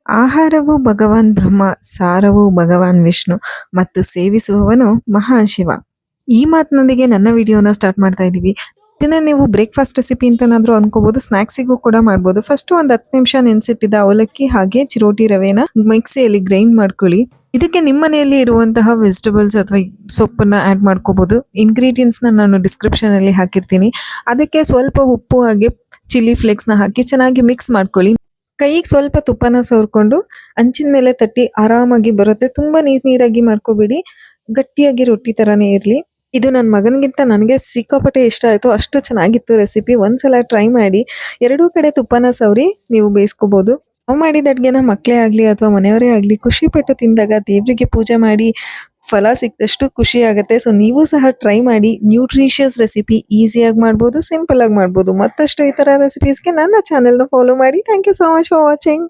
ಆಹಾರವು ಭಗವಾನ್ ಬ್ರಹ್ಮ, ಸಾರವು ಭಗವಾನ್ ವಿಷ್ಣು ಮತ್ತು ಸೇವಿಸುವವನು ಮಹಾಶಿವ. ಈ ಮಾತಿನೊಂದಿಗೆ ನನ್ನ ವಿಡಿಯೋನ ಸ್ಟಾರ್ಟ್ ಮಾಡ್ತಾ ಇದ್ದೀವಿ. ಇದನ್ನ ನೀವು ಬ್ರೇಕ್ಫಾಸ್ಟ್ ರೆಸಿಪಿ ಅಂತನಾದ್ರೂ ಅನ್ಕೋಬಹುದು, ಸ್ನಾಕ್ಸಿಗೂ ಕೂಡ ಮಾಡ್ಬೋದು. ಫಸ್ಟ್ ಒಂದು 10 ನಿಮಿಷ ನೆನೆಸಿಟ್ಟಿದ್ದ ಅವಲಕ್ಕಿ ಹಾಗೆ ಚಿರೋಟಿ ರವೆನ ಮಿಕ್ಸಿಯಲ್ಲಿ ಗ್ರೈಂಡ್ ಮಾಡ್ಕೊಳ್ಳಿ. ಇದಕ್ಕೆ ನಿಮ್ಮ ಮನೆಯಲ್ಲಿ ಇರುವಂತಹ ವೆಜಿಟೇಬಲ್ಸ್ ಅಥವಾ ಸೊಪ್ಪನ್ನ ಆಡ್ ಮಾಡ್ಕೋಬಹುದು. ಇಂಗ್ರೀಡಿಯೆಂಟ್ಸ್ ನಾನು ಡಿಸ್ಕ್ರಿಪ್ಷನ್ ಅಲ್ಲಿ ಹಾಕಿರ್ತೀನಿ. ಅದಕ್ಕೆ ಸ್ವಲ್ಪ ಉಪ್ಪು ಹಾಗೆ ಚಿಲ್ಲಿ ಫ್ಲೇಕ್ಸ್ ನ ಹಾಕಿ ಚೆನ್ನಾಗಿ ಮಿಕ್ಸ್ ಮಾಡ್ಕೊಳ್ಳಿ. ಕೈಗೆ ಸ್ವಲ್ಪ ತುಪ್ಪನ ಸವರ್ಕೊಂಡು ಅಂಚಿನ ಮೇಲೆ ತಟ್ಟಿ ಆರಾಮಾಗಿ ಬರುತ್ತೆ. ತುಂಬಾ ನೀರಾಗಿ ಮಾಡ್ಕೋಬೇಡಿ, ಗಟ್ಟಿಯಾಗಿ ರೊಟ್ಟಿ ತರಾನೇ ಇರ್ಲಿ. ಇದು ನನ್ನ ಮಗನಿಗಿಂತ ನನಗೆ ಸಿಕ್ಕಾಪಟ್ಟೆ ಇಷ್ಟ ಆಯ್ತು, ಅಷ್ಟು ಚೆನ್ನಾಗಿತ್ತು ರೆಸಿಪಿ. ಒಂದ್ಸಲ ಟ್ರೈ ಮಾಡಿ. ಎರಡೂ ಕಡೆ ತುಪ್ಪನ ಸವರಿ ನೀವು ಬೇಯಿಸ್ಕೋಬಹುದು. ನಾವು ಮಾಡಿದ ಅಡ್ಗೆನ ಮಕ್ಕಳೇ ಆಗ್ಲಿ ಅಥವಾ ಮನೆಯವರೇ ಆಗ್ಲಿ ಖುಷಿ ಪಟ್ಟು ತಿಂದಾಗ ದೇವರಿಗೆ ಪೂಜೆ ಮಾಡಿ ಫಲ ಸಿಕ್ಕದಷ್ಟು ಖುಷಿ ಆಗುತ್ತೆ. ಸೊ ನೀವು ಸಹ ಟ್ರೈ ಮಾಡಿ. ನ್ಯೂಟ್ರಿಷಿಯಸ್ ರೆಸಿಪಿ, ಈಸಿಯಾಗಿ ಮಾಡ್ಬೋದು, ಸಿಂಪಲ್ ಆಗಿ ಮಾಡ್ಬೋದು. ಮತ್ತಷ್ಟು ಈ ತರ ರೆಸಿಪೀಸ್ಗೆ ನನ್ನ ಚಾನೆಲ್ನ ಫಾಲೋ ಮಾಡಿ. Thank you so much for watching.